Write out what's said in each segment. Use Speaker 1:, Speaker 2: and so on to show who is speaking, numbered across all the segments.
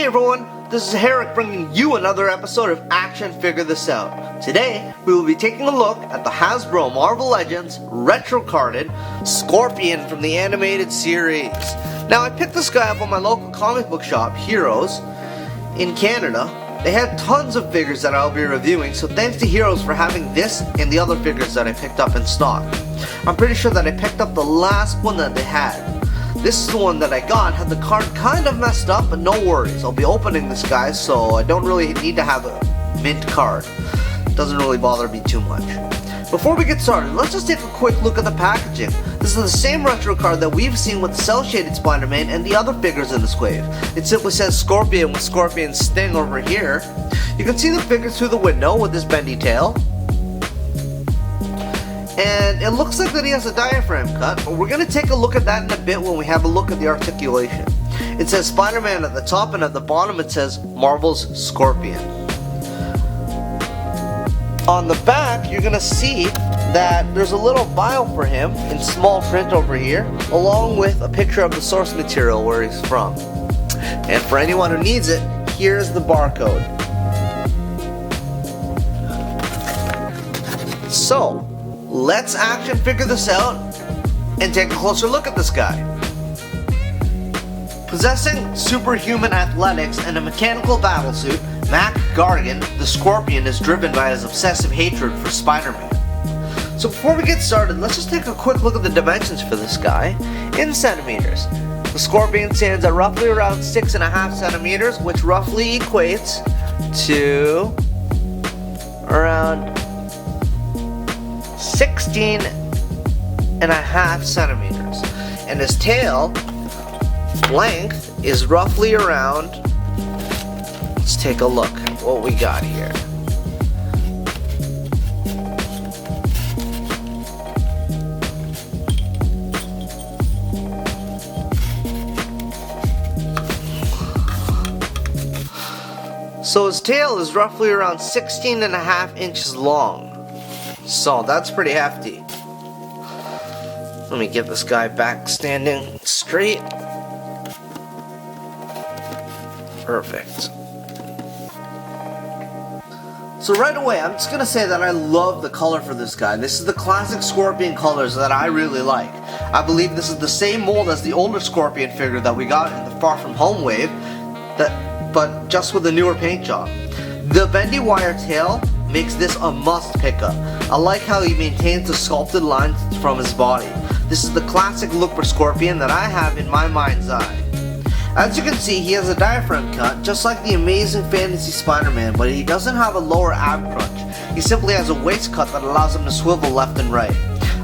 Speaker 1: everyone, this is Herrick bringing you another episode of Action Figure This Out. Today, we will be taking a look at the Hasbro Marvel Legends retro-carded Scorpion from the animated series. Now, I picked this guy up on my local comic book shop, Heroes, in Canada. They had tons of figures that I'll be reviewing, so thanks to Heroes for having this and the other figures that I picked up in stock. I'm pretty sure that I picked up the last one that they had. This is the one that I got, had the card kind of messed up, but no worries. I'll be opening this guy, so I don't really need to have a mint card. It doesn't really bother me too much. Before we get started, let's just take a quick look at the packaging. This is the same retro card that we've seen with the cel-shaded Spider-Man and the other figures in this wave. It simply says Scorpion with Scorpion's sting over here. You can see the figure through the window with his bendy tail. And it looks like that he has a diaphragm cut, but we're going to take a look at that in a bit when we have a look at the articulation. It says Spider-Man at the top, and at the bottom it says Marvel's Scorpion. On the back, you're going to see that there's a little bio for him in small print over here, along with a picture of the source material where he's from. And for anyone who needs it, here's the barcode. So, let's action figure this out and take a closer look at this guy. Possessing superhuman athletics and a mechanical battlesuit, Mac Gargan, the Scorpion, is driven by his obsessive hatred for Spider-Man. So before we get started, let's just take a quick look at the dimensions for this guy in centimeters. The Scorpion stands at roughly around 6.5 centimeters, which roughly equates to around 16.5 centimeters, and his tail length is roughly around, let's take a look at what we got here. So his tail is roughly around 16.5 inches long. So that's pretty hefty. Let me get this guy back standing straight. Perfect. So right away, I'm just going to say that I love the color for this guy. This is the classic Scorpion colors that I really like. I believe this is the same mold as the older Scorpion figure that we got in the Far From Home wave, but just with a newer paint job. The bendy wire tail makes this a must pickup. I like how he maintains the sculpted lines from his body. This is the classic look for Scorpion that I have in my mind's eye. As you can see, he has a diaphragm cut, just like the Amazing Fantasy Spider-Man, but he doesn't have a lower ab crunch. He simply has a waist cut that allows him to swivel left and right.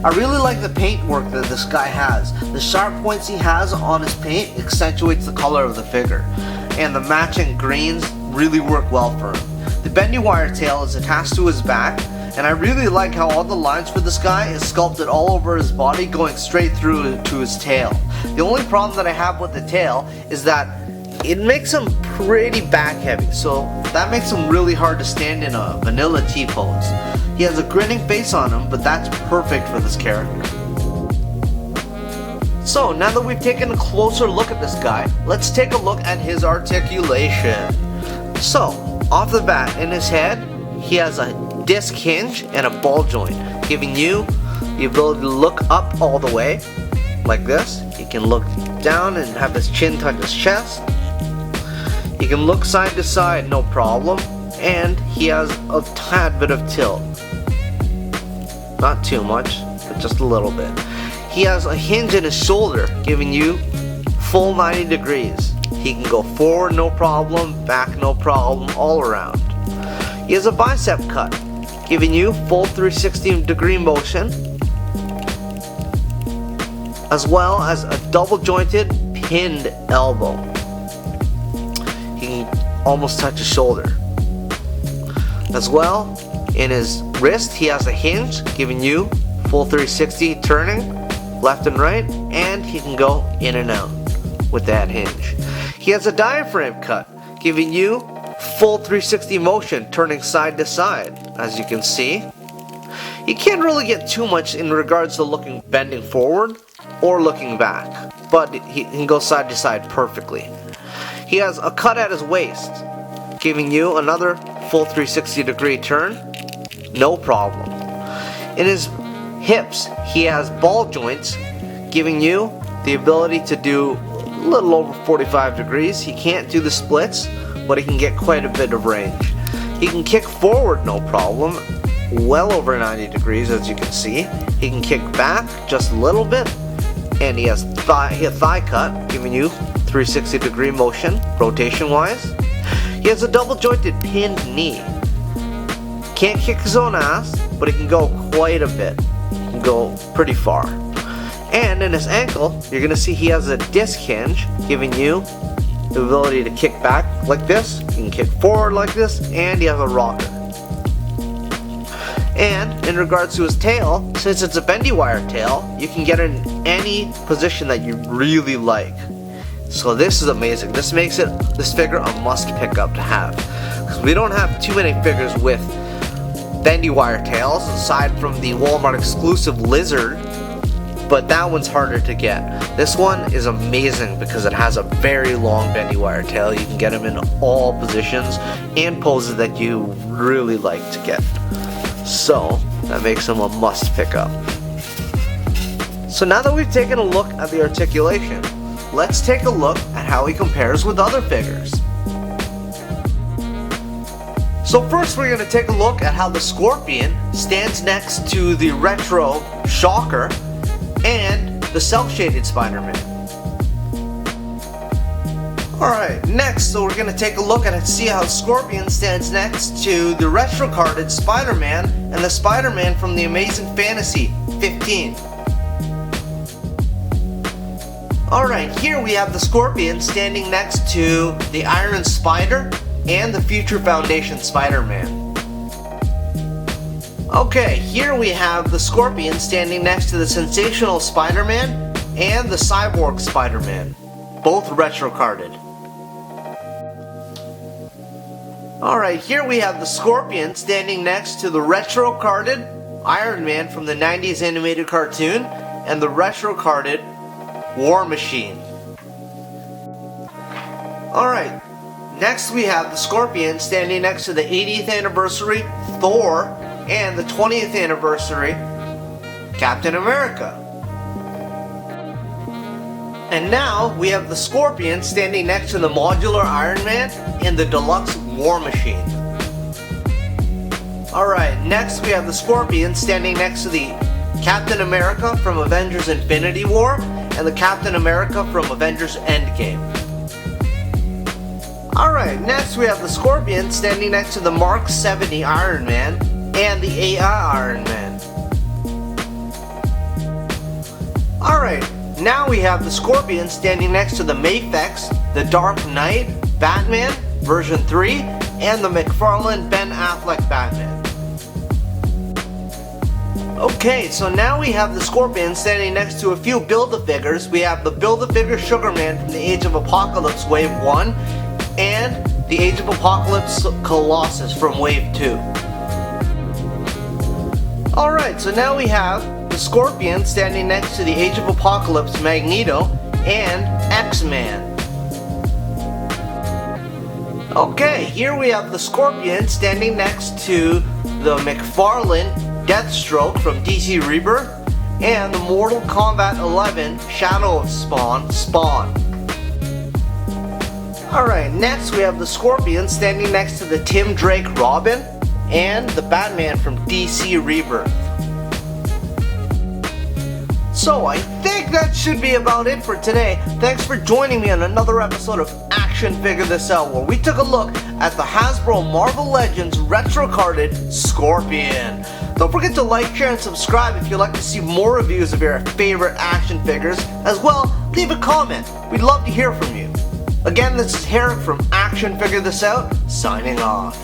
Speaker 1: I really like the paint work that this guy has. The sharp points he has on his paint accentuates the color of the figure, and the matching greens really work well for him. The bendy wire tail is attached to his back, and I really like how all the lines for this guy is sculpted all over his body, going straight through to his tail. The only problem that I have with the tail is that it makes him pretty back heavy, so that makes him really hard to stand in a vanilla T pose. He has a grinning face on him, but that's perfect for this character. So now that we've taken a closer look at this guy, let's take a look at his articulation. So, off the bat, in his head, he has a disc hinge and a ball joint, giving you the ability to look up all the way, like this. He can look down and have his chin touch his chest. He can look side to side, no problem, and he has a tad bit of tilt. Not too much, but just a little bit. He has a hinge in his shoulder, giving you full 90 degrees. He can go forward, no problem, back, no problem, all around. He has a bicep cut, giving you full 360 degree motion, as well as a double jointed pinned elbow. He can almost touch his shoulder. As well, in his wrist, he has a hinge, giving you full 360 turning, left and right, and he can go in and out with that hinge. He has a diaphragm cut, giving you full 360 motion, turning side to side. As you can see, you can't really get too much in regards to bending forward or looking back, but he can go side to side perfectly. He he has a cut at his waist, giving you another full 360-degree turn, no problem. In his hips, he has ball joints, giving you the ability to do a little over 45 degrees. He can't do the splits, but he can get quite a bit of range. He can kick forward no problem, well over 90 degrees as you can see. He can kick back just a little bit, and he has thigh cut, giving you 360-degree motion, rotation-wise. He has a double-jointed pinned knee. Can't kick his own ass, but he can go quite a bit. He can go pretty far. And in his ankle, you're going to see he has a disc hinge, giving you the ability to kick back like this, you can kick forward like this, and he has a rocker. And in regards to his tail, since it's a bendy wire tail, you can get it in any position that you really like. So this is amazing. This makes this figure a must pick up to have, because we don't have too many figures with bendy wire tails aside from the Walmart exclusive Lizard, but that one's harder to get. This one is amazing because it has a very long bendy wire tail. You can get them in all positions and poses that you really like to get. So that makes him a must pick up. So now that we've taken a look at the articulation, let's take a look at how he compares with other figures. So first we're going to take a look at how the Scorpion stands next to the retro Shocker and the cel-shaded Spider-Man. Alright, next, so we're going to take a look at and see how Scorpion stands next to the retro-carded Spider-Man and the Spider-Man from the Amazing Fantasy 15. Alright, here we have the Scorpion standing next to the Iron Spider and the Future Foundation Spider-Man. Okay, here we have the Scorpion standing next to the Sensational Spider-Man and the Cyborg Spider-Man, both retro-carded. Alright, here we have the Scorpion standing next to the retro-carded Iron Man from the 90s animated cartoon and the retro-carded War Machine. Alright, next we have the Scorpion standing next to the 80th anniversary Thor and the 20th anniversary Captain America. And now we have the Scorpion standing next to the modular Iron Man and the deluxe War Machine. Alright, next we have the Scorpion standing next to the Captain America from Avengers Infinity War and the Captain America from Avengers Endgame. Alright, next we have the Scorpion standing next to the Mark 70 Iron Man and the AI Iron Man. Alright, now we have the Scorpion standing next to the Mafex, the Dark Knight, Batman, version 3, and the McFarlane Ben Affleck Batman. Okay, so now we have the Scorpion standing next to a few Build-A-Figures. We have the Build-A-Figure Sugarman from the Age of Apocalypse Wave 1 and the Age of Apocalypse Colossus from Wave 2. Alright, so now we have the Scorpion standing next to the Age of Apocalypse Magneto and X-Man. Okay, here we have the Scorpion standing next to the McFarlane Deathstroke from DC Rebirth and the Mortal Kombat 11 Shadow of Spawn. Alright, next we have the Scorpion standing next to the Tim Drake Robin and the Batman from DC Rebirth. So I think that should be about it for today. Thanks for joining me on another episode of Action Figure This Out, where we took a look at the Hasbro Marvel Legends retro-carded Scorpion. Don't forget to like, share, and subscribe if you'd like to see more reviews of your favorite action figures. As well, leave a comment. We'd love to hear from you. Again, this is Herrick from Action Figure This Out, signing off.